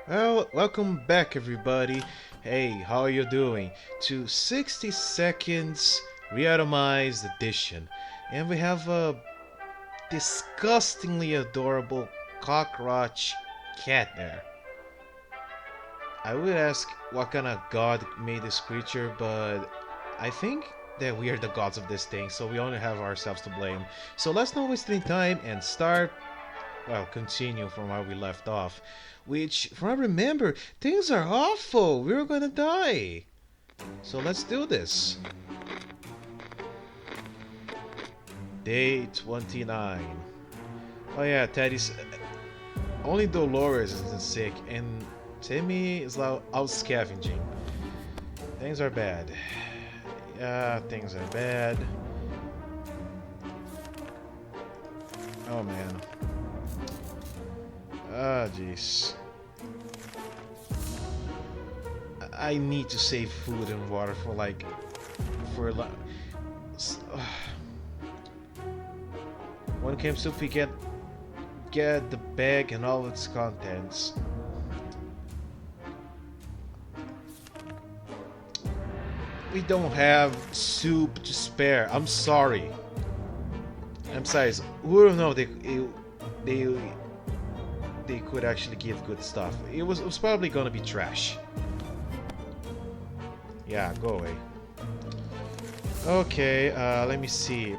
Well, welcome back everybody. Hey, how are you doing? To 60 seconds Reatomized edition. And we have a disgustingly adorable cockroach cat there. I would ask what kind of god made this creature, but I think that we are the gods of this thing, so we only have ourselves to blame. So let's not waste any time and continue from where we left off. Which, from what I remember, things are awful. We're gonna die. So let's do this. Day 29. Oh yeah, Teddy's... Only Dolores isn't sick, and Timmy is out scavenging. Things are bad. Yeah, things are bad. Oh man. Ah, jeez. I need to save food and water for when it comes to we get the bag and all its contents. We don't have soup to spare. I'm sorry. I'm sorry. Who would know they could actually give good stuff. It was probably gonna be trash. Yeah, go away. Okay, let me see.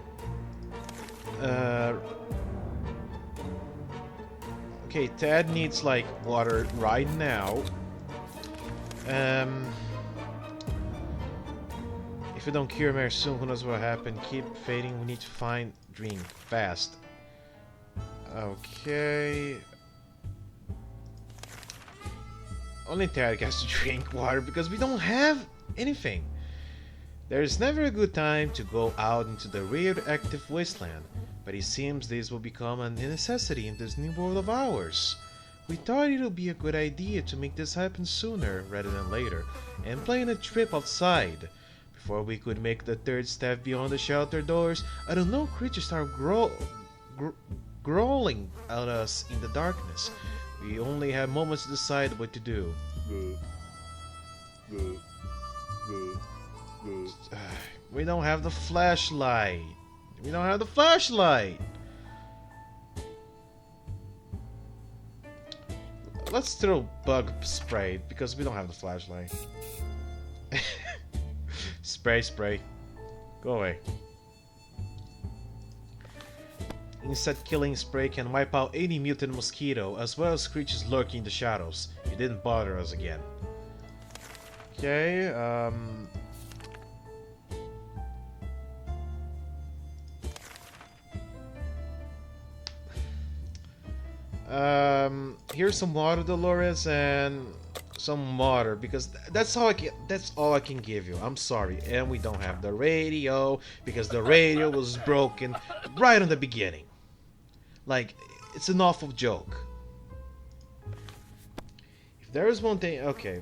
Okay, Ted needs like water right now. If we don't cure Mary soon, who knows what will happen? Keep fading. We need to find drink fast. Okay. Only Ted gets to drink water because we don't have anything. There is never a good time to go out into the radioactive wasteland, but it seems this will become a necessity in this new world of ours. We thought it would be a good idea to make this happen sooner rather than later, and plan a trip outside. Before we could make the third step beyond the shelter doors, an unknown creature started growling at us in the darkness. We only had moments to decide what to do. We don't have the flashlight. We don't have the flashlight. Let's throw bug spray because we don't have the flashlight. Spray. Go away. Insect killing spray can wipe out any mutant mosquito as well as creatures lurking in the shadows. It didn't bother us again. Okay, here's some water, Dolores, and some water because that's all I can give you. I'm sorry. And we don't have the radio because the radio was broken right in the beginning. Like, it's an awful joke. If there is one thing... Okay.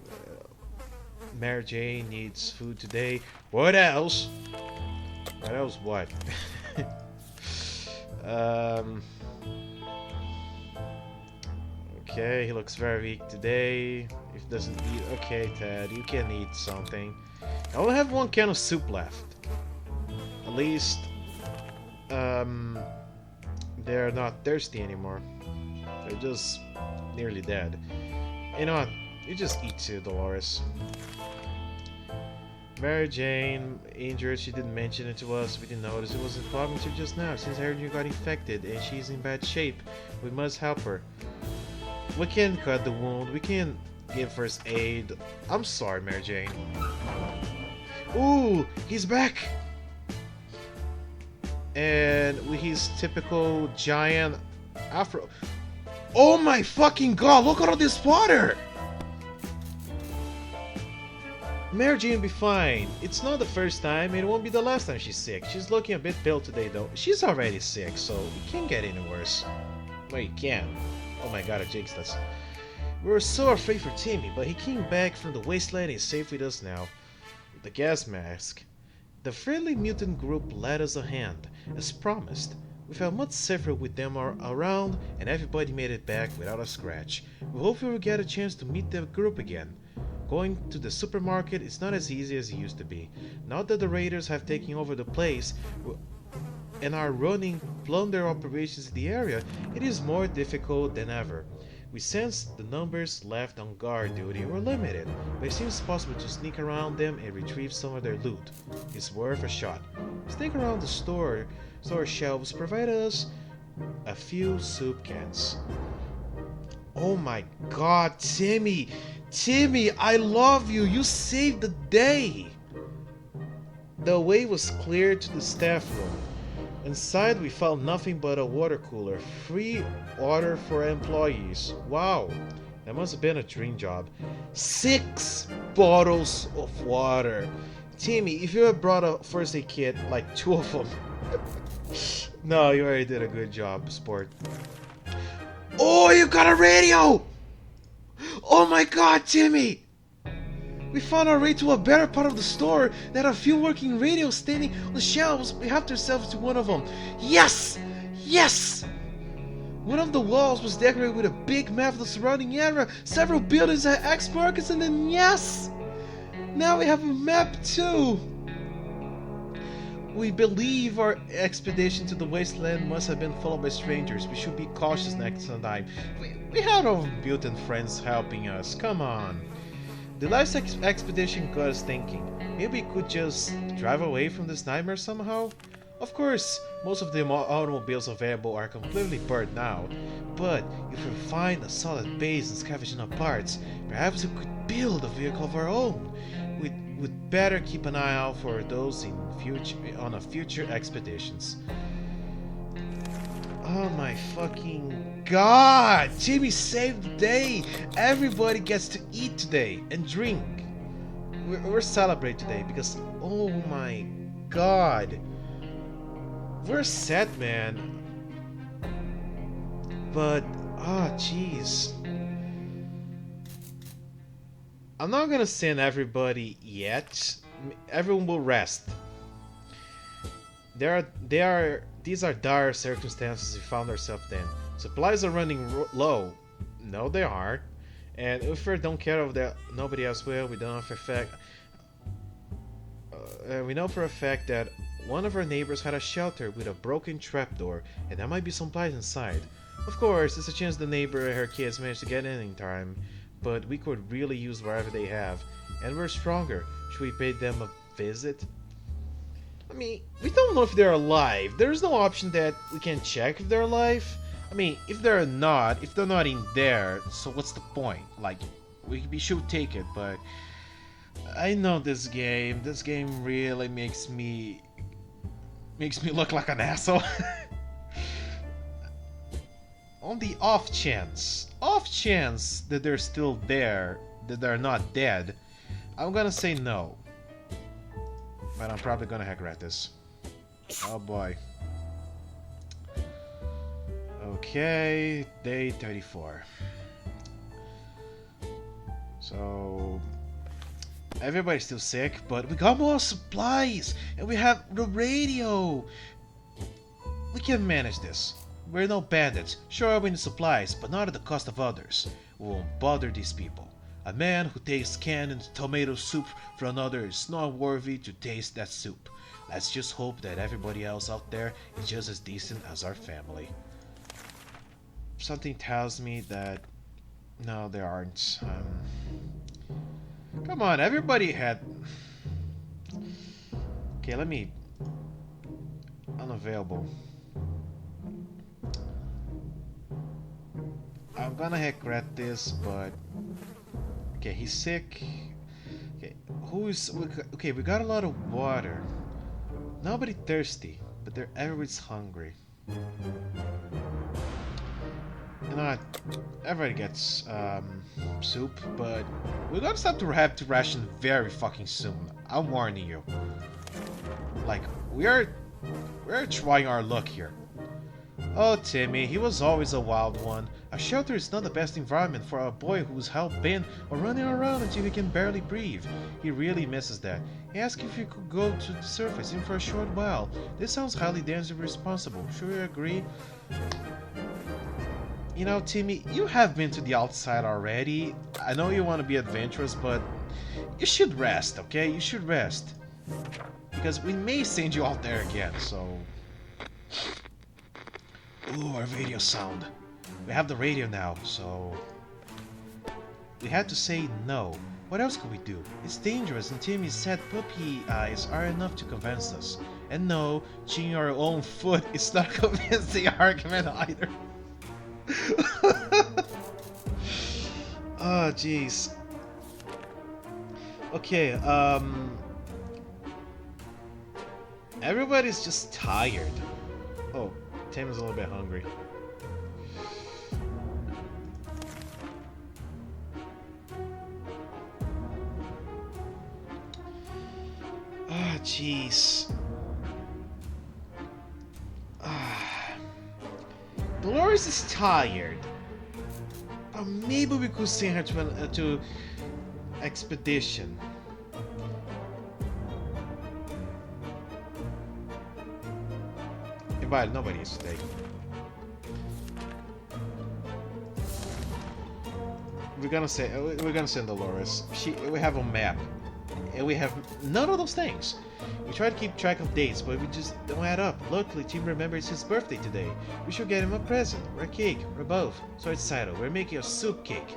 Mary Jane needs food today. What else? What else what? Okay, he looks very weak today. If doesn't eat... Okay, Ted, you can eat something. I only have one can of soup left. At least... they're not thirsty anymore. They're just nearly dead. You know what? You just eat too, Dolores. Mary Jane, injured, she didn't mention it to us. We didn't notice it was a problem until just now. Since I heard you got infected and she's in bad shape, we must help her. We can cut the wound, we can give first aid. I'm sorry, Mary Jane. Ooh, he's back! And with his typical giant afro. Oh my fucking god, look at all this water! Mary Jane will be fine. It's not the first time, and it won't be the last time she's sick. She's looking a bit pale today though. She's already sick, so it can't get any worse. Well, you can. Oh my god, I jinxed us. We were so afraid for Timmy, but he came back from the wasteland and is safe with us now. With the gas mask. The friendly mutant group led us a hand. As promised, We felt much safer with them around, and everybody made it back without a scratch. We hope we will get a chance to meet the group again. Going to the supermarket is not as easy as it used to be. Now that the raiders have taken over the place and are running plunder operations in the area, it is more difficult than ever. We sense the numbers left on guard duty were limited, but it seems possible to sneak around them and retrieve some of their loot. It's worth a shot. Sneak around the store shelves provide us a few soup cans. Oh my god, Timmy! Timmy, I love you! You saved the day! The way was cleared to the staff room. Inside we found nothing but a water cooler. Free water for employees. Wow, that must have been a dream job. 6 bottles of water. Timmy, if you had brought a first aid kit, like 2 of them. No, you already did a good job, sport. Oh, you got a radio! Oh my god, Timmy! We found our way to a better part of the store that had a few working radios standing on the shelves. We helped ourselves to one of them. Yes! Yes! One of the walls was decorated with a big map of the surrounding area, several buildings at X markets, and then yes! Now we have a map too! We believe our expedition to the wasteland must have been followed by strangers. We should be cautious next time. We had our mutant friends helping us. Come on. The last expedition got us thinking. Maybe we could just drive away from this nightmare somehow? Of course, most of the automobiles available are completely burned now. But if we find a solid base and scavenge enough parts, perhaps we could build a vehicle of our own. We'd better keep an eye out for those on future expeditions. Oh my fucking god! Jimmy saved the day! Everybody gets to eat today and drink. We're celebrating today because, oh my god. We're sad, man. But, jeez. I'm not gonna send everybody yet. Everyone will rest. These are dire circumstances we found ourselves in. Supplies are running low. No, they aren't. And if we don't care of that, nobody else will. We know for a fact that one of our neighbors had a shelter with a broken trapdoor, and there might be supplies inside. Of course, there's a chance the neighbor and her kids managed to get in time, but we could really use whatever they have. And we're stronger. Should we pay them a visit? I mean, we don't know if they're alive. There's no option that we can check if they're alive. I mean, if they're not in there, so what's the point? Like, we should take it, but I know this game. This game really makes me look like an asshole. On the off chance that they're still there, that they're not dead, I'm gonna say no. But I'm probably gonna regret this. Oh boy. Okay, day 34. So everybody's still sick, but we got more supplies and we have the radio. We can manage this. We're no bandits. Sure, we need supplies, but not at the cost of others. We won't bother these people. A man who tastes canned tomato soup for another is not worthy to taste that soup. Let's just hope that everybody else out there is just as decent as our family. Something tells me that... no, there aren't. Come on, everybody had... Okay, let me... unavailable. I'm gonna regret this, but... okay, he's sick. Okay, okay, we got a lot of water. Nobody thirsty, but everybody's hungry. You know, everybody gets soup, but we're gonna start to have to ration very fucking soon. I'm warning you. Like, we're trying our luck here. Oh, Timmy, he was always a wild one. A shelter is not the best environment for a boy who's hell-bent or running around until he can barely breathe. He really misses that. He asked if you could go to the surface even for a short while. This sounds highly dangerous and irresponsible. Sure you agree? You know, Timmy, you have been to the outside already. I know you want to be adventurous, but you should rest, okay? You should rest. Because we may send you out there again, so... Ooh, our radio sound. We have the radio now, so... We had to say no. What else could we do? It's dangerous, and Timmy's sad puppy eyes are enough to convince us. And no, chewing our own foot is not a convincing argument either. Oh, jeez. Okay, everybody's just tired. Oh, Timmy's a little bit hungry. Ah, jeez. Dolores is tired. Maybe we could send her to expedition. But nobody is today. We're gonna send Dolores. We have a map, and we have none of those things. We try to keep track of dates, but we just don't add up. Luckily, Tim remembers his birthday today. We should get him a present, or a cake, or both. So it's settled. We're making a soup cake.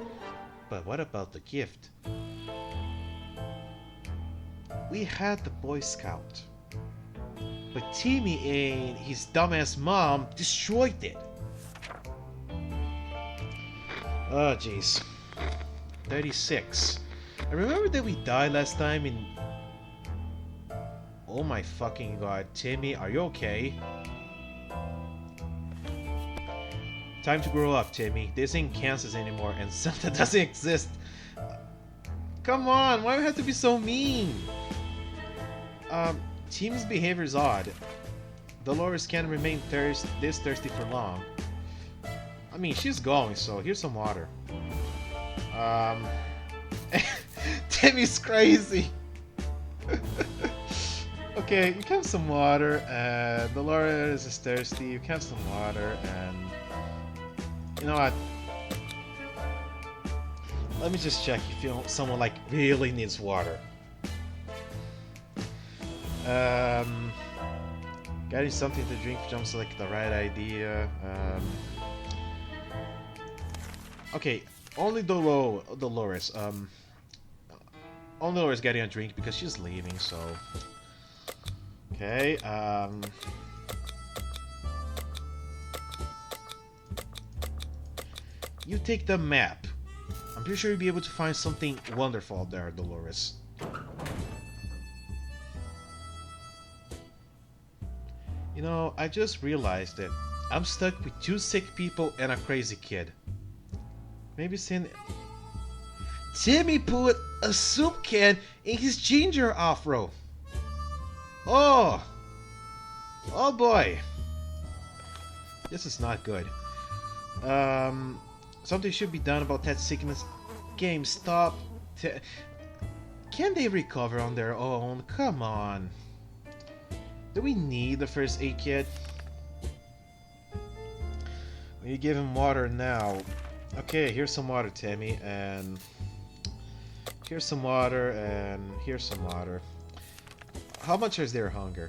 But what about the gift? We had the Boy Scout. But Timmy and his dumbass mom destroyed it. Oh, jeez. 36. I remember that we died last time in... Oh my fucking god. Timmy, are you okay? Time to grow up, Timmy. This ain't Kansas anymore, and Santa doesn't exist. Come on, why do we have to be so mean? Timmy's behavior is odd. Dolores can't remain this thirsty for long. I mean, she's going, so here's some water. Timmy's crazy. Okay, you can have some water, and Dolores is thirsty. You can have some water, and you know what? Let me just check if someone like really needs water. Getting something to drink jumps like the right idea. Okay, only Dolores. Only Dolores getting a drink because she's leaving. So, okay. You take the map. I'm pretty sure you'll be able to find something wonderful out there, Dolores. You know, I just realized that I'm stuck with 2 sick people and a crazy kid. Maybe send... Timmy put a soup can in his ginger afro. Oh! Oh boy! This is not good. Something should be done about that sickness. Game, stop. Can they recover on their own? Come on. Do we need the first aid kit? We give him water now. Okay, here's some water, Timmy, and here's some water, and here's some water. How much is their hunger?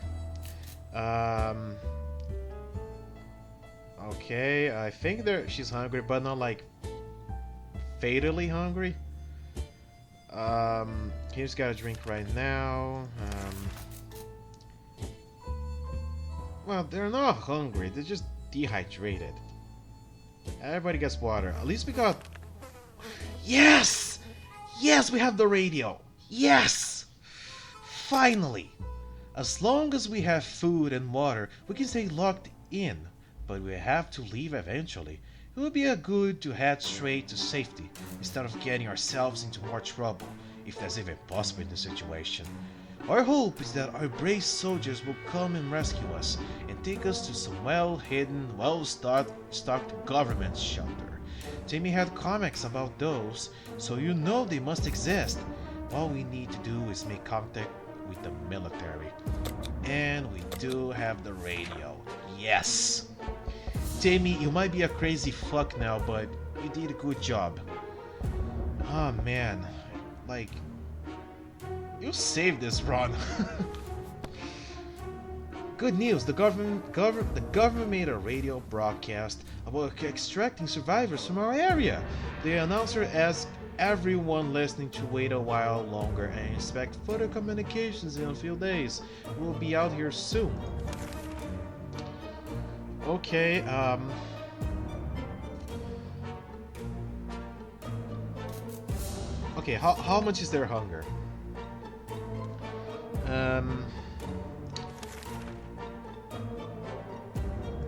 Okay, I think she's hungry, but not like fatally hungry. He just got a drink right now. Well, they're not hungry, they're just dehydrated. Everybody gets water. At least we got... Yes! Yes, we have the radio! Yes! Finally! As long as we have food and water, we can stay locked in. But we have to leave eventually. It would be good to head straight to safety, instead of getting ourselves into more trouble, if that's even possible in this situation. Our hope is that our brave soldiers will come and rescue us, and take us to some well-hidden, well-stocked government shelter. Timmy had comics about those, so you know they must exist. All we need to do is make contact with the military. And we do have the radio. Yes! Timmy, you might be a crazy fuck now, but you did a good job. Oh man, like, you saved this run. Good news, the government made a radio broadcast about extracting survivors from our area. The announcer asked everyone listening to wait a while longer and expect further communications in a few days. We'll be out here soon. Okay, okay, how much is their hunger?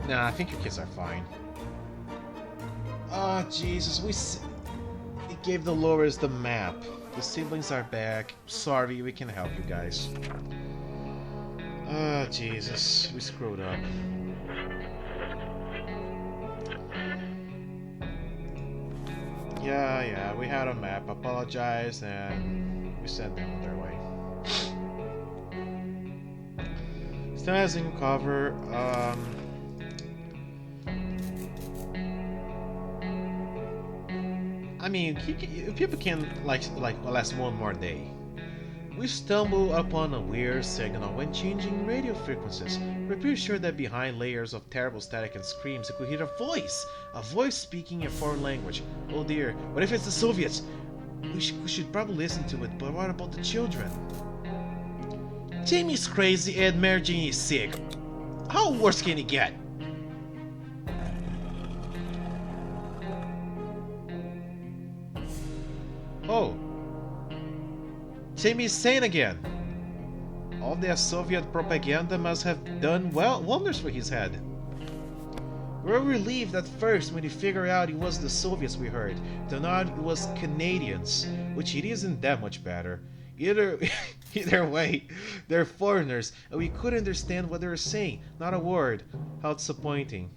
Nah, I think your kids are fine. Oh, Jesus, we gave the lowers the map. The siblings are back. Sorry, we can help you guys. Oh, Jesus, we screwed up. Yeah, we had a map. Apologize, and we sent them on their way. Still hasn't cover. I mean, people can like last one more day. We stumble upon a weird signal when changing radio frequencies. We're pretty sure that behind layers of terrible static and screams, we could hear a voice speaking a foreign language. Oh dear, what if it's the Soviets? We should probably listen to it, but what about the children? Jamie's crazy and Mary Jane is sick. How worse can it get? Oh. Jamie's sane again. All that Soviet propaganda must have done wonders for his head. We were relieved at first when we figured out it was the Soviets we heard. Turned out it was Canadians, which it isn't that much better. Either way, they're foreigners, and we couldn't understand what they were saying. Not a word. How disappointing.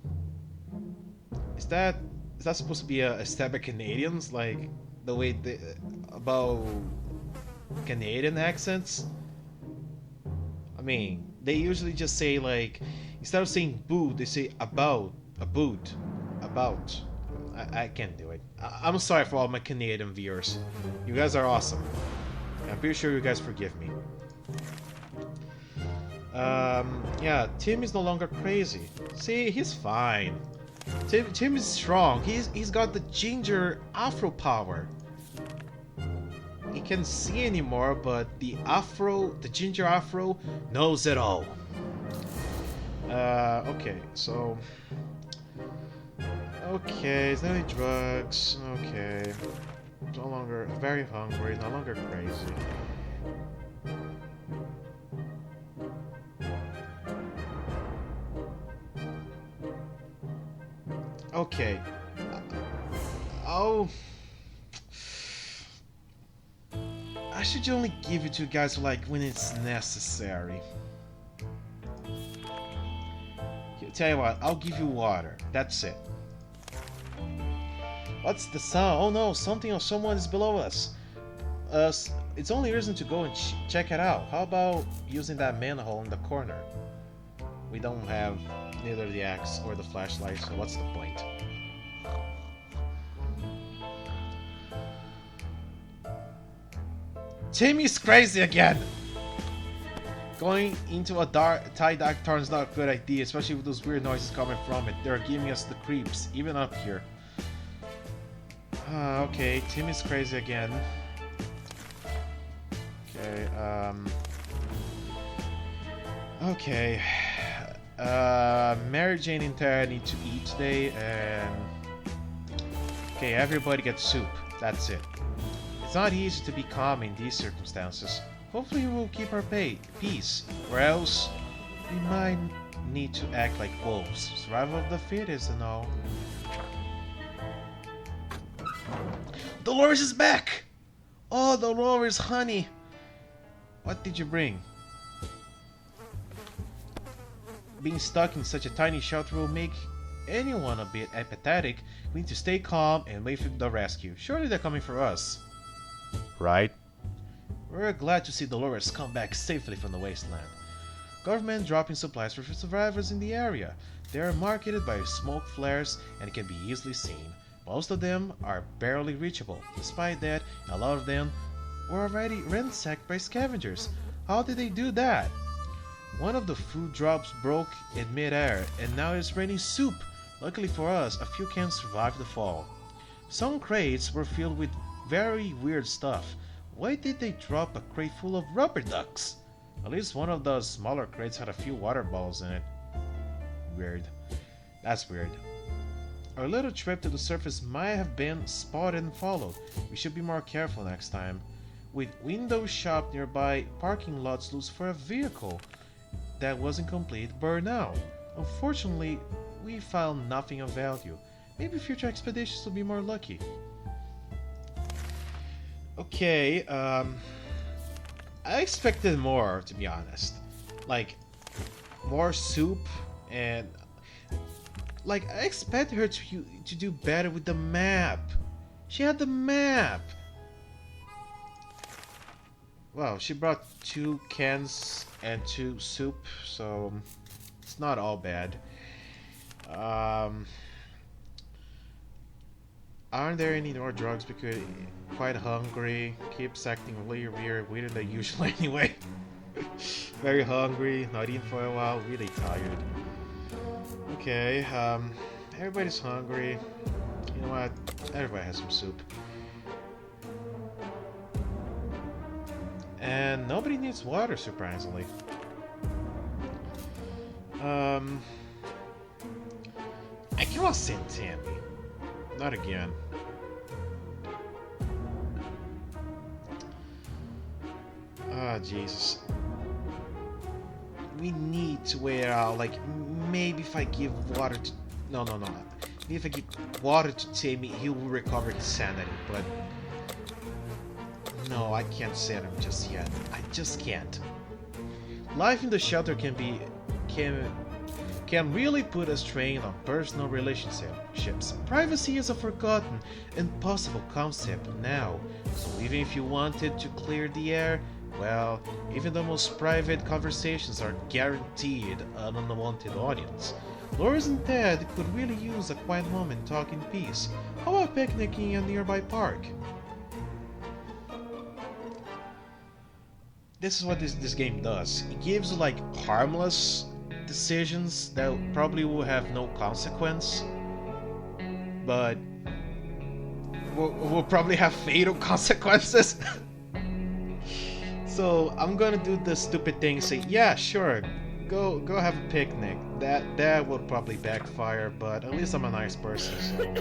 Is that supposed to be a stab at Canadians? Like the way about Canadian accents? I mean, they usually just say like, instead of saying boo, they say about, a boot, about. I can't do it. I'm sorry for all my Canadian viewers. You guys are awesome. I'm pretty sure you guys forgive me. Yeah, Tim is no longer crazy. See, he's fine. Tim is strong. He's got the ginger afro power. He can't see anymore, but the ginger afro knows it all. Okay, so... Okay, it's not any drugs. Okay. No longer very hungry, no longer crazy. Okay. Oh... I should only give it to you guys like when it's necessary. Here, tell you what, I'll give you water. That's it. What's the sound? Oh no, something or someone is below us. It's only reason to go and check it out. How about using that manhole in the corner? We don't have neither the axe or the flashlight, so what's the point? Timmy's crazy again! Going into a tight dark turn is not a good idea, especially with those weird noises coming from it. They're giving us the creeps, even up here. Okay, Timmy's crazy again. Okay, okay. Mary Jane and Tara need to eat today, and... Okay, everybody gets soup. That's it. It's not easy to be calm in these circumstances. Hopefully we'll keep our peace, or else we might need to act like wolves. Survival of the fittest and all. Dolores is back! Oh, Dolores, honey! What did you bring? being stuck in such a tiny shelter will make anyone a bit apathetic. We need to stay calm and wait for the rescue. Surely they're coming for us. Right? We're glad to see Dolores come back safely from the wasteland. Government dropping supplies for survivors in the area. They are marketed by smoke flares and can be easily seen. Most of them are barely reachable. Despite that, a lot of them were already ransacked by scavengers. How did they do that? One of the food drops broke in midair, and now it's raining soup. Luckily for us, a few cans survived the fall. Some crates were filled with very weird stuff. Why did they drop a crate full of rubber ducks? At least one of the smaller crates had a few water bottles in it. Weird. That's weird. Our little trip to the surface might have been spotted and followed. We should be more careful next time. With windows shop nearby, parking lots loose for a vehicle that wasn't complete burned out. Unfortunately, we found nothing of value. Maybe future expeditions will be more lucky. Okay, I expected more, to be honest. Like, more soup and... Like, I expected her to do better with the map. She had the map. Well, she brought 2 cans and 2 soup, so it's not all bad. Aren't there any more drugs? Because quite hungry, keeps acting really weird, weirder than usual anyway. Very hungry, not eating for a while, really tired. Okay, everybody's hungry. You know what? Everybody has some soup. And nobody needs water, surprisingly. I cannot send Tammy. Not again. Ah, Jesus. We need to wait it out. Like, maybe if I give water to... No. Maybe if I give water to Tammy, he will recover his sanity, but... No, I can't send him just yet. I just can't. Life in the shelter can really put a strain on personal relationships. Privacy is a forgotten, impossible concept now. So even if you wanted to clear the air, well, even the most private conversations are guaranteed an unwanted audience. Loris and Ted could really use a quiet moment to talk in peace. How about picnicking in a nearby park? This is what this game does. It gives you like harmless decisions that probably will have no consequence, but will probably have fatal consequences. So I'm gonna do the stupid thing, say, yeah, sure, go have a picnic. That would probably backfire, but at least I'm a nice person, so...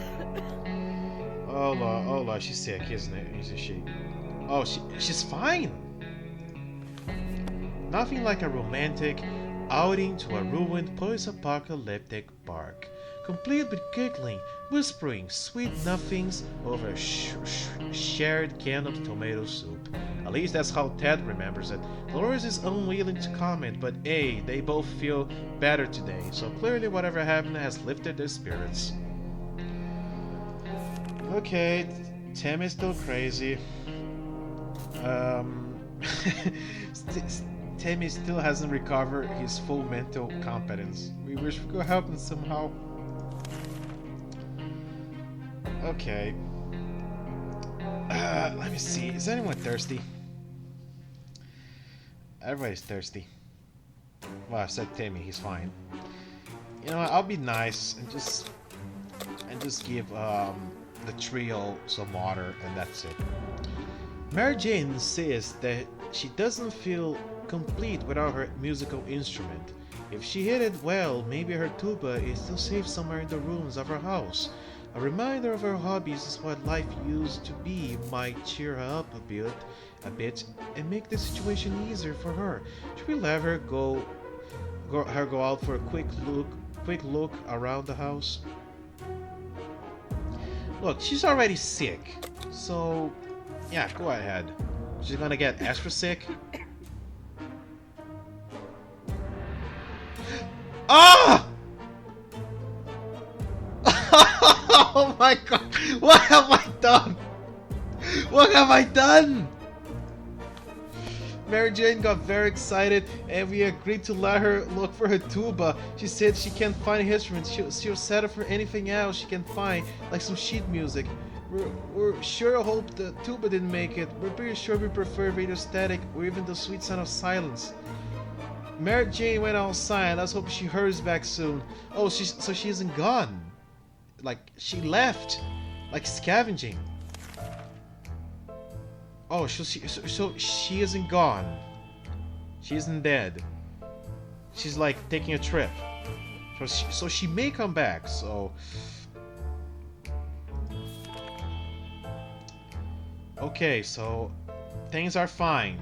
Oh Lord, she's sick, isn't she? Oh, she's fine! Nothing like a romantic outing to a ruined post-apocalyptic park, complete with giggling, whispering sweet nothings over a shared can of tomato soup. At least that's how Ted remembers it. Dolores is unwilling to comment, but hey, they both feel better today, so clearly whatever happened has lifted their spirits. Okay, Tim is still crazy. Timmy still hasn't recovered his full mental competence. We wish we could help him somehow. Okay. Let me see. Is anyone thirsty? Everybody's thirsty. Well, I said Timmy. He's fine. You know what? I'll be nice and just give the trio some water, and that's it. Mary Jane insists that she doesn't feel complete without her musical instrument. If she hit it well, maybe her tuba is still safe somewhere in the ruins of her house. A reminder of her hobbies is what life used to be might cheer her up a bit and make the situation easier for her. Should we let her go out for a quick look around the house? Look, she's already sick, so yeah, go ahead. She's gonna get extra sick. Ah! Oh my god! What have I done? What have I done? Mary Jane got very excited and we agreed to let her look for her tuba. She said she can't find instruments. She'll settle for anything else she can find, like some sheet music. We're sure hope the tuba didn't make it. We're pretty sure we prefer radio static or even the sweet sound of silence. Mary Jane went outside. Let's hope she hurries back soon. Oh, so she isn't gone. Like, she left. Like scavenging. Oh, so she isn't gone. She isn't dead. She's like taking a trip. So she may come back, so... Okay, so things are fine.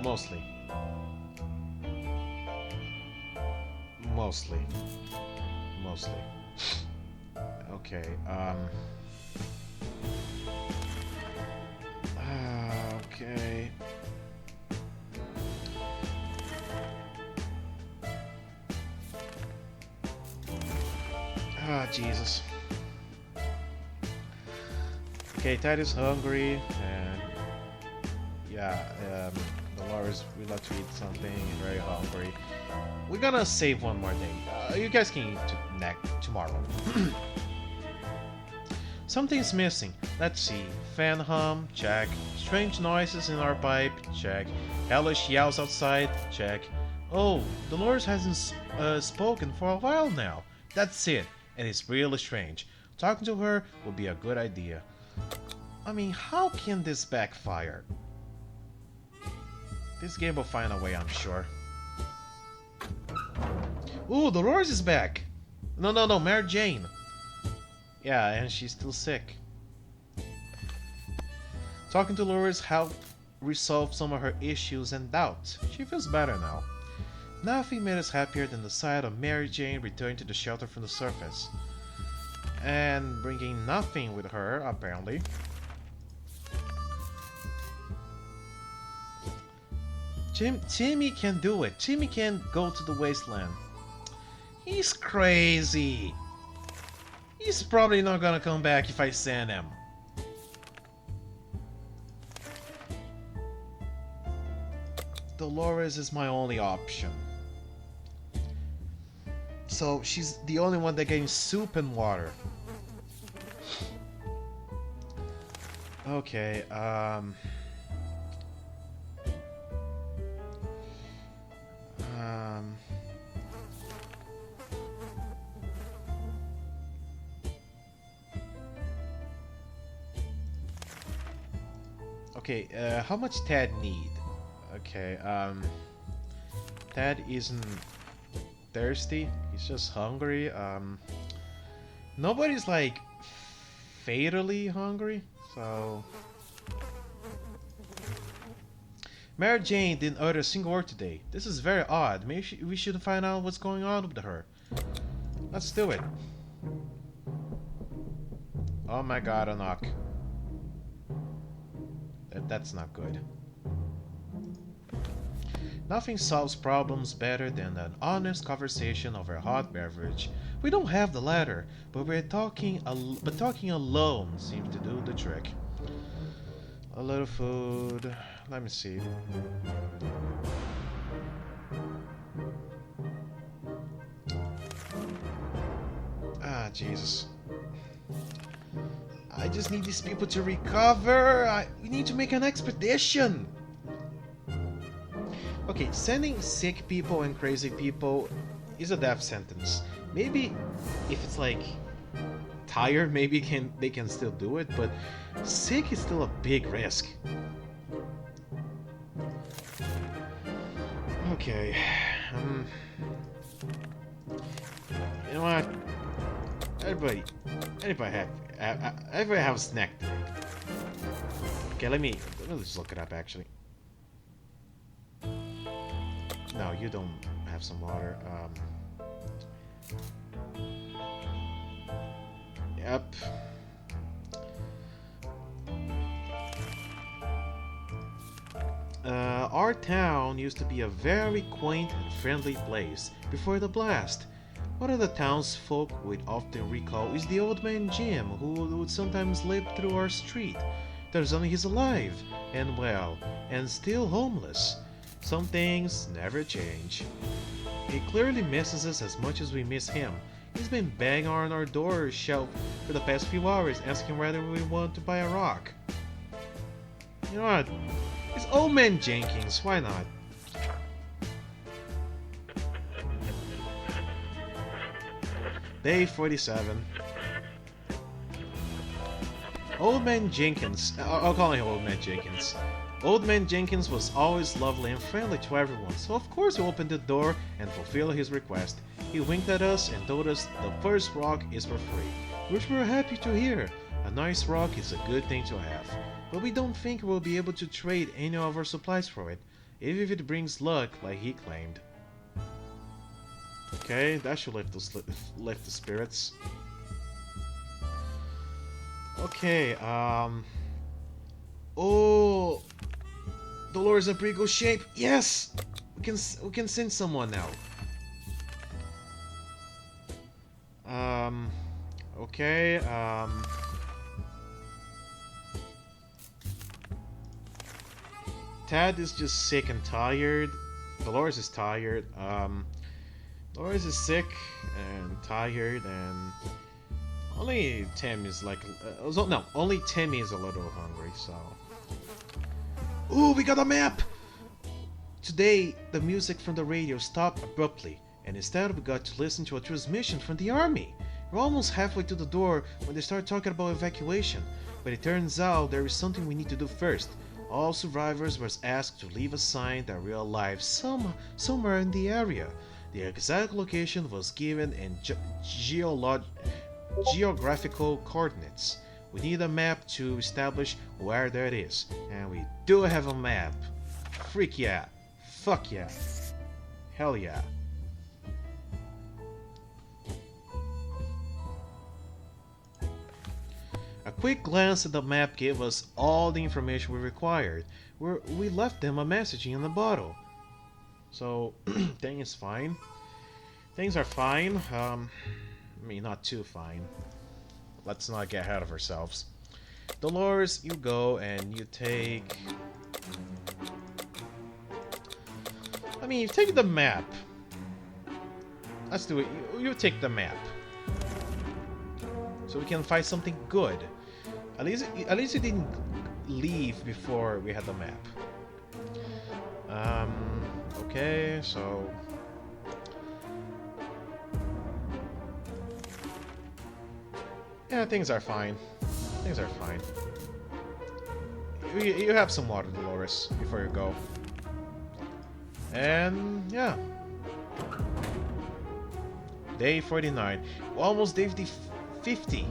Mostly. Mostly. Okay, okay. Ah, Jesus. Okay, Ted is hungry, and yeah, Dolores would like to eat something, very hungry. We're gonna save one more day. You guys can eat tomorrow. Something's missing. Let's see. Fan hum, check. Strange noises in our pipe, check. Hellish yells outside, check. Oh, Dolores hasn't spoken for a while now. That's it, and it's really strange. Talking to her would be a good idea. I mean, how can this backfire? This game will find a way, I'm sure. Ooh, Dolores is back! No, Mary Jane. Yeah, and she's still sick. Talking to Dolores helped resolve some of her issues and doubts. She feels better now. Nothing made us happier than the sight of Mary Jane returning to the shelter from the surface. And bringing nothing with her, apparently. Timmy can do it. Timmy can go to the wasteland. He's crazy. He's probably not gonna come back if I send him. Dolores is my only option. So she's the only one that getting soup and water. Okay, okay, how much Ted need? Okay, Ted isn't thirsty, he's just hungry. Nobody's like fatally hungry, so... Mary Jane didn't utter a single word today. This is very odd. Maybe we should find out what's going on with her. Let's do it. Oh my god, a knock. That's not good. Nothing solves problems better than an honest conversation over a hot beverage. We don't have the latter, but talking alone seems to do the trick. A little food. Let me see. Ah, Jesus. I just need these people to recover. We need to make an expedition. Okay, sending sick people and crazy people is a death sentence. Maybe if it's like tired, maybe they can still do it, but sick is still a big risk. Okay. You know what? Everybody have a snack today. Okay, let me just look it up actually. No, you don't have some water. Yep. Our town used to be a very quaint and friendly place before the blast. One of the townsfolk we'd often recall is the old man Jim, who would sometimes live through our street. There's only he's alive, and well, and still homeless. Some things never change. He clearly misses us as much as we miss him. He's been banging on our door shelf for the past few hours, asking whether we want to buy a rock. You know what? It's Old Man Jenkins, why not? Day 47. Old Man Jenkins. I'll call him Old Man Jenkins. Old Man Jenkins was always lovely and friendly to everyone, so of course we opened the door and fulfilled his request. He winked at us and told us the first rock is for free, which we were happy to hear. A nice rock is a good thing to have, but we don't think we'll be able to trade any of our supplies for it, even if it brings luck like he claimed. Okay, that should lift the spirits. Okay, oh, Dolores in pretty good shape. Yes, we can send someone now. Okay, Tad is just sick and tired. Dolores is tired. Dolores is sick and tired, and only Tim is like, no, only Timmy is a little hungry, so. Ooh, we got a map! Today, the music from the radio stopped abruptly, and instead we got to listen to a transmission from the army. We're almost halfway to the door when they start talking about evacuation, but it turns out there is something we need to do first. All survivors were asked to leave a sign that we are alive somewhere in the area. The exact location was given in geographical coordinates. We need a map to establish where that is, and we do have a map. Freak yeah, fuck yeah, hell yeah. A quick glance at the map gave us all the information we required. We left them a messaging in the bottle. So, things fine. Things are fine. I mean, not too fine. Let's not get ahead of ourselves. Dolores, you go and you take... I mean, you take the map. Let's do it. You take the map. So we can find something good. At least you didn't leave before we had the map. Okay, so... yeah, things are fine. Things are fine. You have some water, Dolores, before you go. And, yeah. Day 49. Almost day 50.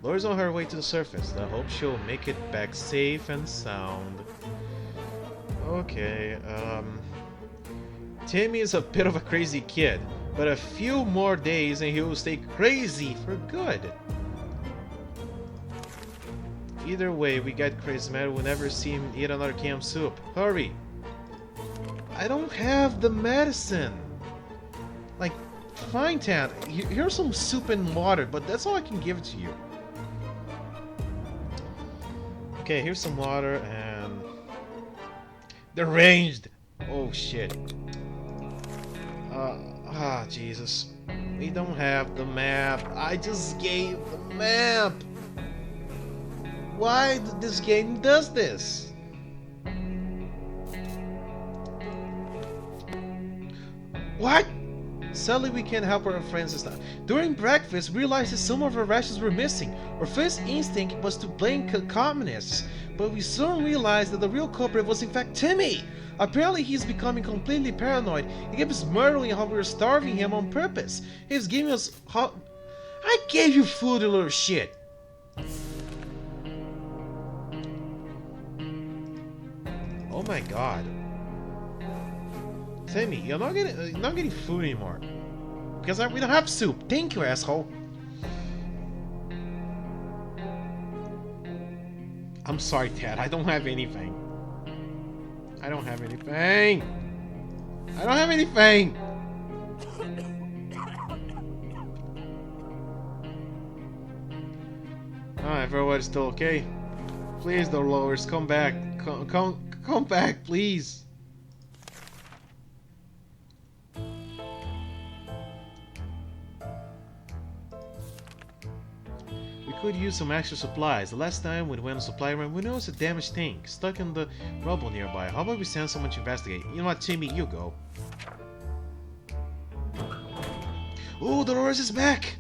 Laura's on her way to the surface. I hope she'll make it back safe and sound. Okay, Timmy is a bit of a crazy kid, but a few more days and he will stay crazy for good. Either way, we get crazy mad. We'll never see him eat another canned soup. Hurry! I don't have the medicine! Like, fine, Tad. Here's some soup and water, but that's all I can give to you. Okay, here's some water and... deranged! Oh, shit. Jesus. We don't have the map. I just gave the map! Why this game does this? What? Sadly, we can't help our friends this time. During breakfast, we realized that some of our rations were missing. Our first instinct was to blame communists, but we soon realized that the real culprit was in fact Timmy. Apparently, he's becoming completely paranoid. He keeps murdering how we were starving him on purpose. He's giving us I gave you food, you little shit. Oh my god. Timmy, you're not getting food anymore. Because we don't have soup. Thank you, asshole. I'm sorry, Ted. I don't have anything. I don't have anything. I don't have anything. Ah, everyone's still okay. Please, Dolores, come back. Come back, please. We could use some extra supplies. The last time we went on supply run, we noticed a damaged tank stuck in the rubble nearby. How about we send someone to investigate? You know what, Timmy, you go. Oh, Dolores is back!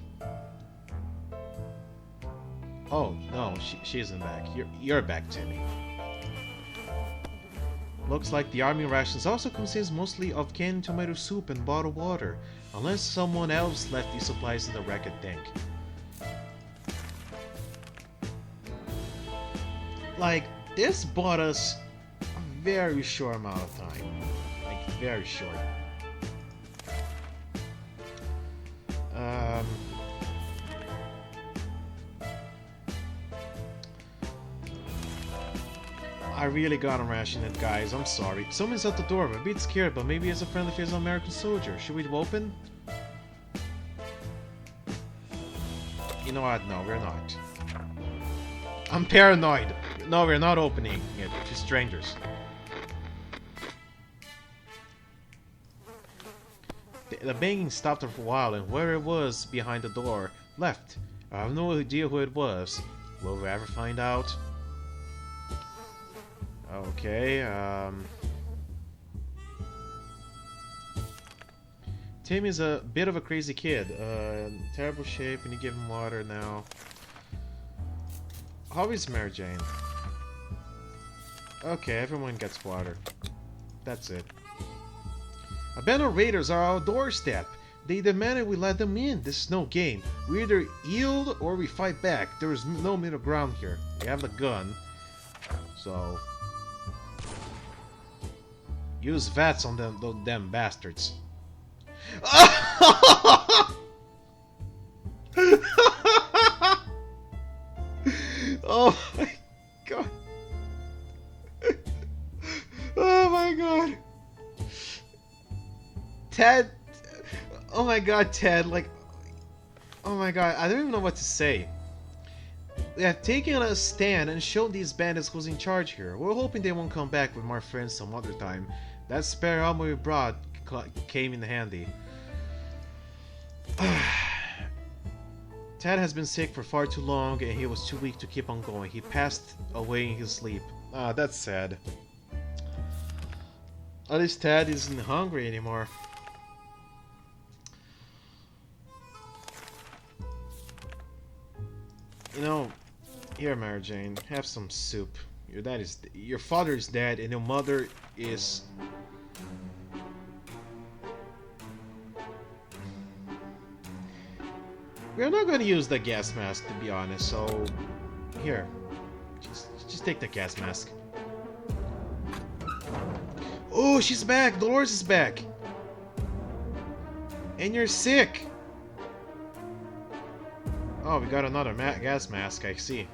Oh, no, she isn't back. You're back, Timmy. Looks like the army rations also consists mostly of canned tomato soup and bottled water, unless someone else left these supplies in the wrecked tank. Like, this bought us a very short amount of time. Like, very short. I really gotta ration it, guys. I'm sorry. Someone's at the door. I'm a bit scared, but maybe it's a friendly face American soldier. Should we open? You know what? No, we're not. I'm paranoid. No, we're not opening it to strangers. The banging stopped for a while, and whoever it was behind the door left. I have no idea who it was. Will we ever find out? Okay, Tim is a bit of a crazy kid. Terrible shape, and you give him water now. How is Mary Jane? Okay, everyone gets water. That's it. Abandoned raiders are our doorstep. They demanded we let them in. This is no game. We either yield or we fight back. There is no middle ground here. We have the gun. So... use VATS on them bastards. Oh my god. Oh my god. Ted. Oh my god, Ted. Like. Oh my god. I don't even know what to say. They have taken a stand and shown these bandits who's in charge here. We're hoping they won't come back with more friends some other time. That spare ammo we brought came in handy. Ted has been sick for far too long and he was too weak to keep on going. He passed away in his sleep. Ah, that's sad. At least Ted isn't hungry anymore. You know, here, Mary Jane, have some soup. Your father is dead, and your mother is. We're not going to use the gas mask, to be honest. So, here, just take the gas mask. Oh, she's back. Dolores is back, and you're sick. Oh, we got another gas mask, I see.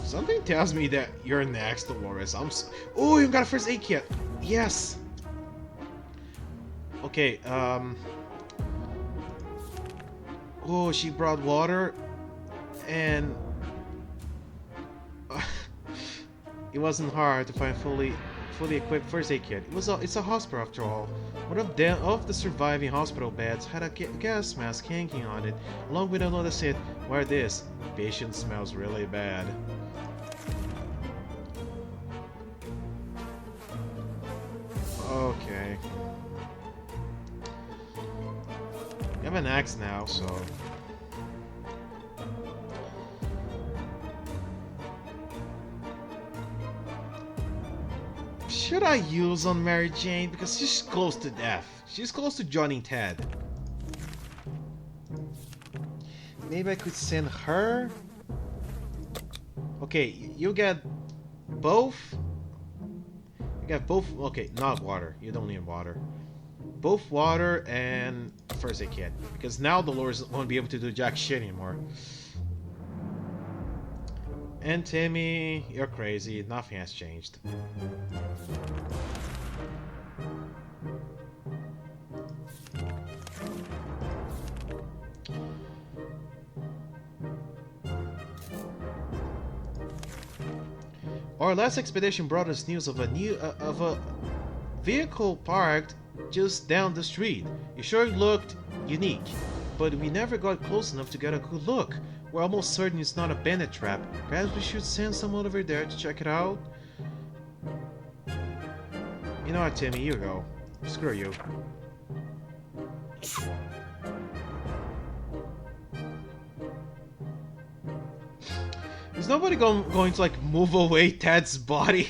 Something tells me that you're next, Dolores. Oh, you got a first aid kit. Yes. Okay, oh, she brought water, and it wasn't hard to find fully equipped first aid kit. It's a hospital after all. One of the surviving hospital beds had a gas mask hanging on it, along with a note that said, "Wear this. Patient smells really bad." Okay. You have an axe now, so... Should I use on Mary Jane? Because she's close to death. She's close to joining Ted. Maybe I could send her? Okay, you get both? You get both? Okay, not water. You don't need water. Both water and first aid kit. Because now Dolores won't be able to do jack shit anymore. And Timmy, you're crazy. Nothing has changed. Our last expedition brought us news of a vehicle parked just down the street. It sure looked unique, but we never got close enough to get a good look. We're almost certain it's not a bandit trap. Perhaps we should send someone over there to check it out? You know what, Timmy, you go. Screw you. Is nobody going to like move away Ted's body?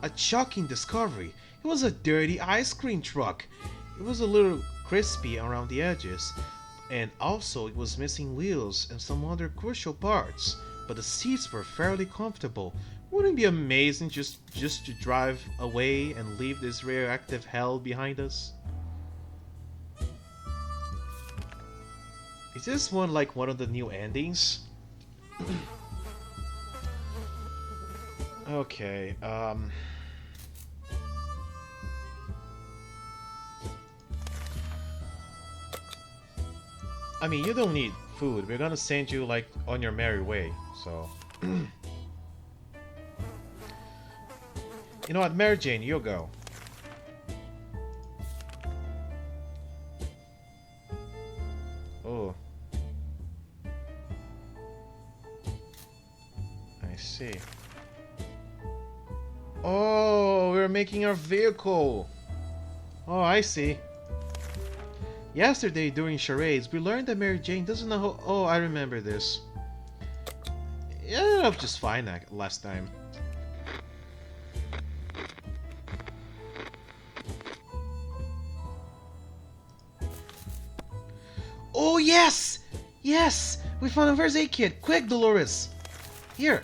A shocking discovery. It was a dirty ice cream truck. It was a little crispy around the edges, and also it was missing wheels and some other crucial parts, but the seats were fairly comfortable. Wouldn't it be amazing just to drive away and leave this radioactive hell behind us? Is this one like one of the new endings? Okay, I mean, you don't need food. We're gonna send you, like, on your merry way, so... You know what, Mary Jane, you go. Oh. I see. Oh, we're making our vehicle! Oh, I see. Yesterday, during charades, we learned that Mary Jane doesn't know how... Oh, I remember this. It ended up just fine last time. Oh, yes! Yes! We found a first aid kit! Quick, Dolores! Here!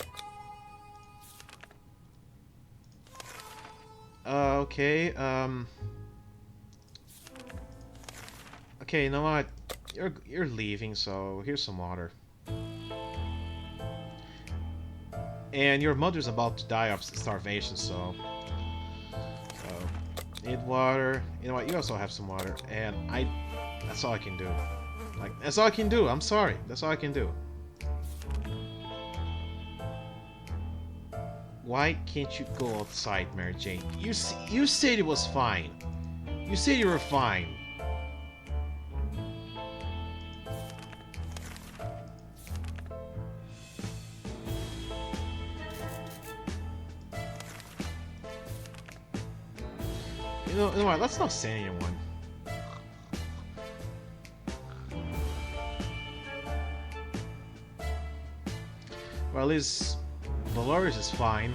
Okay, Okay, you know what? You're leaving, so here's some water. And your mother's about to die of starvation, so need water. You know what? You also have some water, and that's all I can do. Like, that's all I can do. I'm sorry. That's all I can do. Why can't you go outside, Mary Jane? You said it was fine. You said you were fine. You know what? Let's not send anyone. Well, at least Dolores is fine.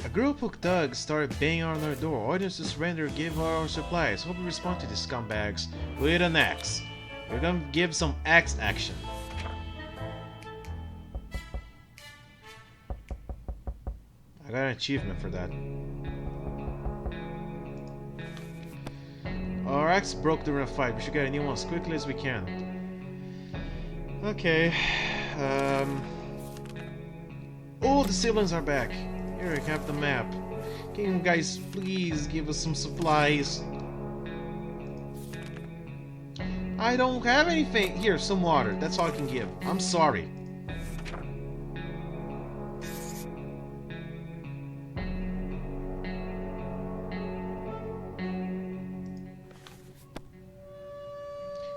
A group of thugs started banging on our door. Orders to surrender, give our supplies. Hope we respond to these scumbags with an axe. We're gonna give some axe action. I got an achievement for that. Our axe broke during a fight. We should get a new one as quickly as we can. Okay. Oh, the siblings are back. Here, I have the map. Can you guys please give us some supplies? I don't have anything. Here, some water. That's all I can give. I'm sorry.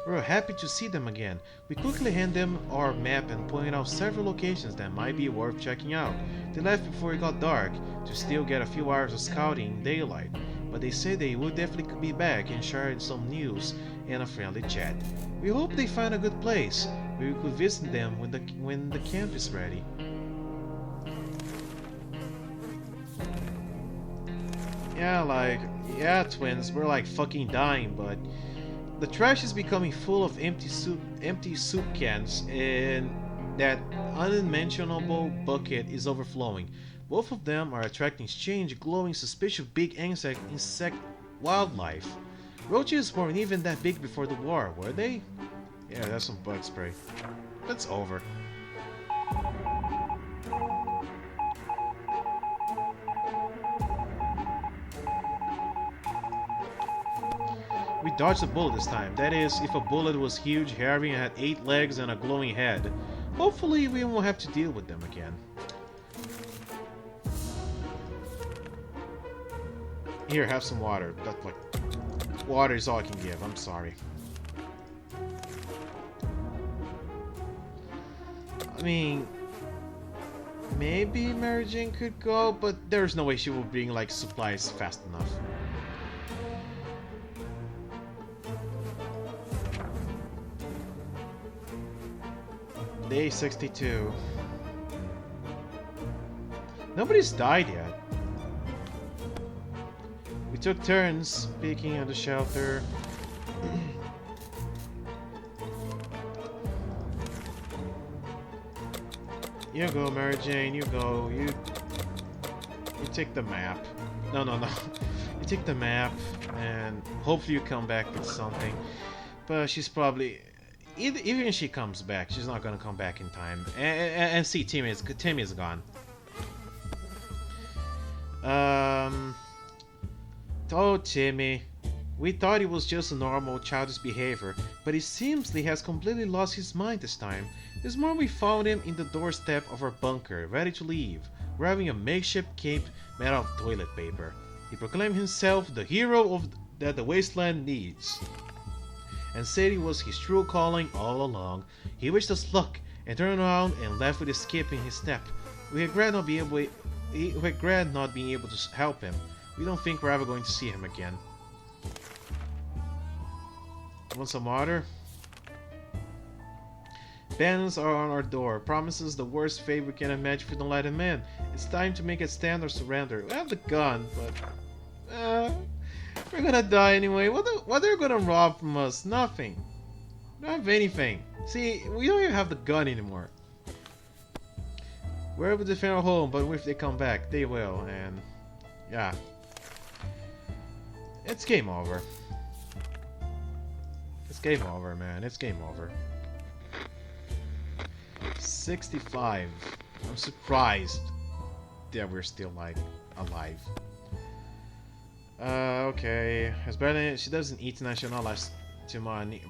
We're happy to see them again. We quickly hand them our map and point out several locations that might be worth checking out. They left before it got dark to still get a few hours of scouting in daylight, but they said they would definitely be back and share some news and a friendly chat. We hope they find a good place where we could visit them when the camp is ready. Yeah, twins, we're like fucking dying, but the trash is becoming full of empty soup cans, and that unmentionable bucket is overflowing. Both of them are attracting strange, glowing, suspicious big insect wildlife. Roaches weren't even that big before the war, were they? Yeah, that's some bug spray. That's over. We dodged a bullet this time. That is, if a bullet was huge, hairy, and had 8 legs and a glowing head. Hopefully we won't have to deal with them again. Here, have some water. That's like... water is all I can give, I'm sorry. I mean... maybe Mary Jane could go, but there's no way she will bring, like, supplies fast enough. Day 62. Nobody's died yet. We took turns peeking at the shelter. You go, Mary Jane, you go. You take the map. No. You take the map and hopefully you come back with something. But she's probably... even if she comes back, she's not gonna come back in time. And see, Timmy is gone. Oh, Timmy. We thought it was just a normal childish behavior, but it seems he has completely lost his mind this time. This morning we found him in the doorstep of our bunker, ready to leave, wearing a makeshift cape made out of toilet paper. He proclaimed himself the hero that the wasteland needs, and said it was his true calling all along. He wished us luck, and turned around and left with a skip in his step. We regret not being able to help him. We don't think we're ever going to see him again. Want some water? Banners are on our door. Promises the worst fate we can imagine if we don't let him in. It's time to make a stand or surrender. We have the gun, but... we're gonna die anyway. What are they gonna rob from us? Nothing. We don't have anything. See, we don't even have the gun anymore. We're able to defend our home, but if they come back, they will, and... yeah. It's game over. It's game over, man. It's game over. 65. I'm surprised that we're still, like, alive. Okay. It's better than she doesn't eat tonight, she'll not last too much.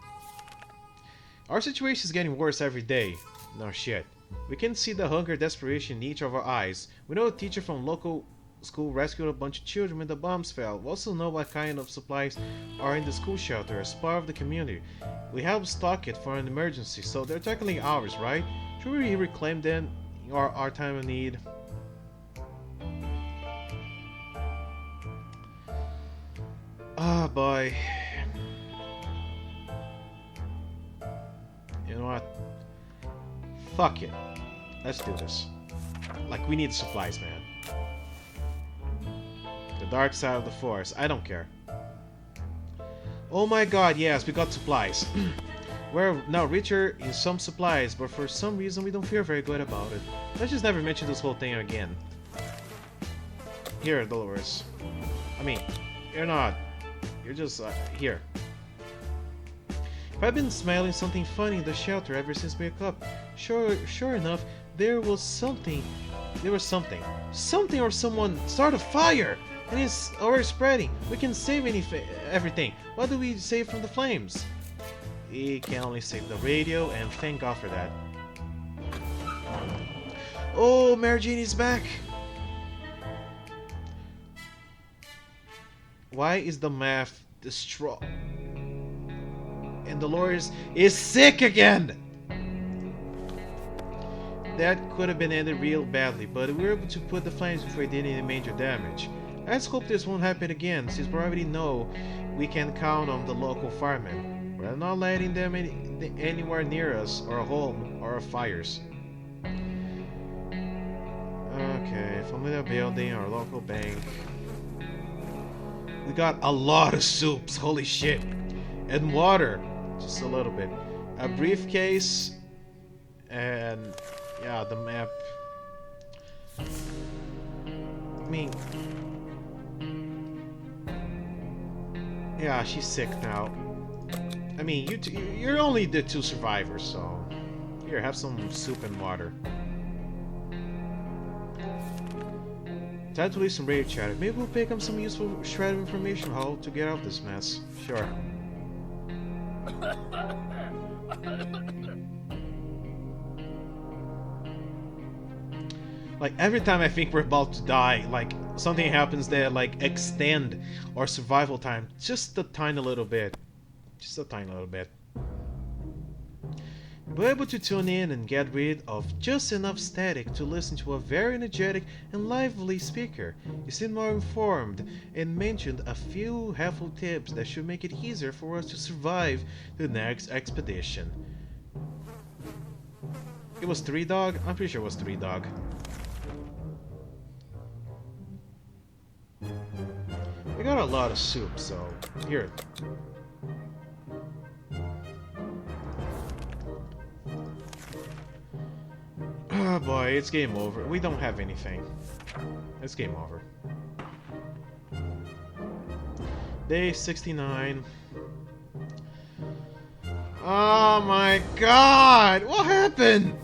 Our situation is getting worse every day. No shit. We can see the hunger and desperation in each of our eyes. We know a teacher from local school rescued a bunch of children when the bombs fell. We also know what kind of supplies are in the school shelter as part of the community. We help stock it for an emergency, so they're technically ours, right? Should we reclaim them in our time of need? Oh boy. You know what? Fuck it. Let's do this. Like, we need supplies, man. The dark side of the force. I don't care. Oh my god, yes, we got supplies. We're now richer in some supplies, but for some reason we don't feel very good about it. Let's just never mention this whole thing again. Here, Dolores. I mean, you're not. You're just, here. I've been smelling something funny in the shelter ever since we woke up. Sure enough, there was something. Something or someone started a fire! And it's already spreading. We can save everything. What do we save from the flames? We can only save the radio, and thank God for that. Oh, Mary Jane is back! Why is the math destroyed? And Dolores is sick again! That could have been ended real badly, but we were able to put the flames before it did any major damage. Let's hope this won't happen again, since we already know we can count on the local firemen. We're not letting them anywhere near us, or our home, or our fires. Okay, familiar building, our local bank. We got a lot of soups, holy shit. And water, just a little bit. A briefcase, and yeah, the map. I mean... Yeah, she's sick now. I mean, you're only the two survivors, so... Here, have some soup and water. Time to leave some radio chatter. Maybe we'll pick up some useful shred of information, Hull, to get out of this mess. Sure. Like, every time I think we're about to die, like, something happens that, like, extend our survival time just a tiny little bit. Just a tiny little bit. We're able to tune in and get rid of just enough static to listen to a very energetic and lively speaker. You seem more informed and mentioned a few helpful tips that should make it easier for us to survive the next expedition. It was 3 dog? I'm pretty sure it was 3 dog. We got a lot of soup, so here. Oh boy, it's game over. We don't have anything. It's game over. Day 69. Oh my god! What happened?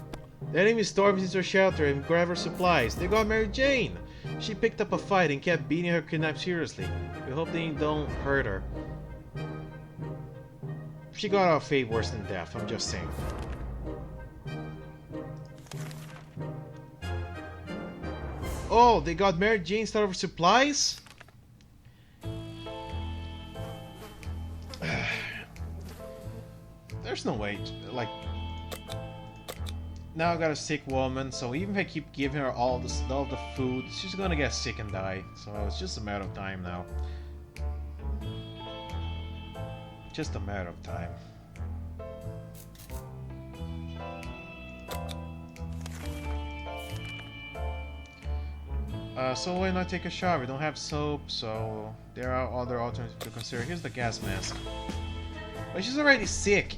The enemy stormed into her shelter and grabbed her supplies. They got Mary Jane. She picked up a fight and kept beating her kidnapped seriously. We hope they don't hurt her. She got off fate worse than death, I'm just saying. Oh, they got Mary Jane started with supplies? There's no way, like... Now I got a sick woman, so even if I keep giving her all the food, she's gonna get sick and die. So it's just a matter of time now. Just a matter of time. So why not take a shower? We don't have soap, so there are other alternatives to consider. Here's the gas mask. But she's already sick.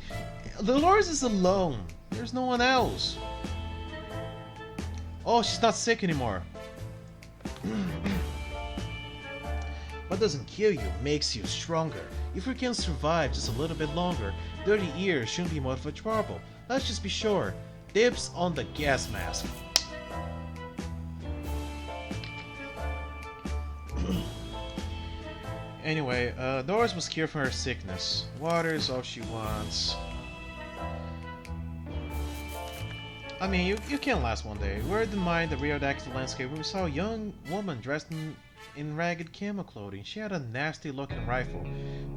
Dolores is alone. There's no one else. Oh, she's not sick anymore. What doesn't kill you makes you stronger. If we can survive just a little bit longer, 30 years shouldn't be much of a trouble. Let's just be sure. Dibs on the gas mask. Anyway, Doris was cured from her sickness. Water is all she wants. I mean, you can't last one day. We're in the mind the radioactive landscape when we saw a young woman dressed in ragged camo clothing. She had a nasty looking rifle,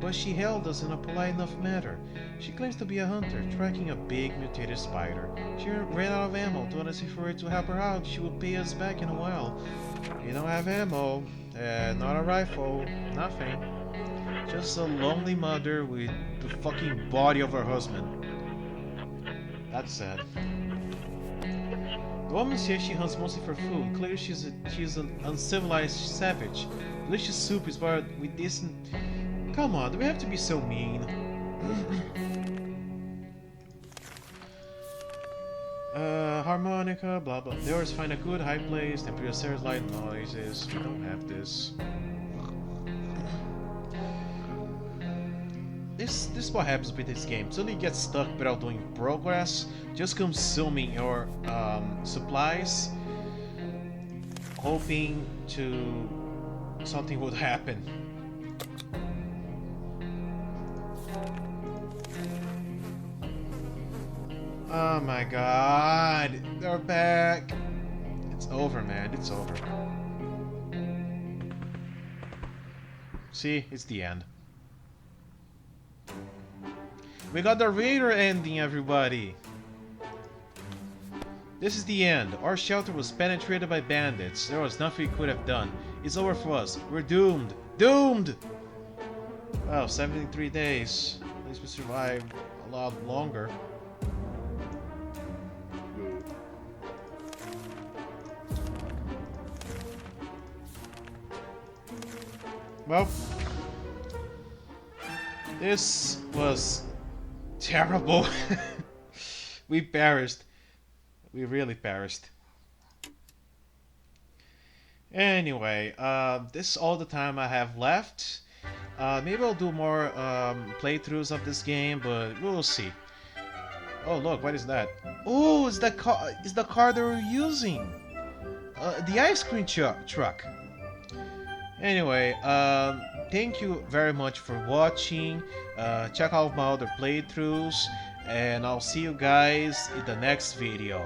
but she held us in a polite enough manner. She claims to be a hunter, tracking a big mutated spider. She ran out of ammo, told us if we were to help her out, she would pay us back in a while. We don't have ammo, not a rifle, nothing. Just a lonely mother with the fucking body of her husband. That's sad. The woman says she hunts mostly for food. Clearly she's an uncivilized savage. Delicious soup is brought with decent... Come on, do we have to be so mean? Harmonica, blah blah. They always find a good high place, then produce light noises. We don't have this. This is what happens with this game. Suddenly you get stuck without doing progress, just consuming your supplies, hoping something would happen. Oh my god, they're back. It's over, man, it's over. See, it's the end. We got the raider ending, everybody! This is the end. Our shelter was penetrated by bandits. There was nothing we could have done. It's over for us. We're doomed. Doomed! Well, 73 days. At least we survived a lot longer. Well, this was terrible. We perished. We really perished. Anyway, this is all the time I have left. Maybe I'll do more playthroughs of this game, but we'll see. Oh look, what is that? Oh, it's the car. It's the car they were using. The ice cream truck. Anyway, thank you very much for watching. Check out my other playthroughs, and I'll see you guys in the next video.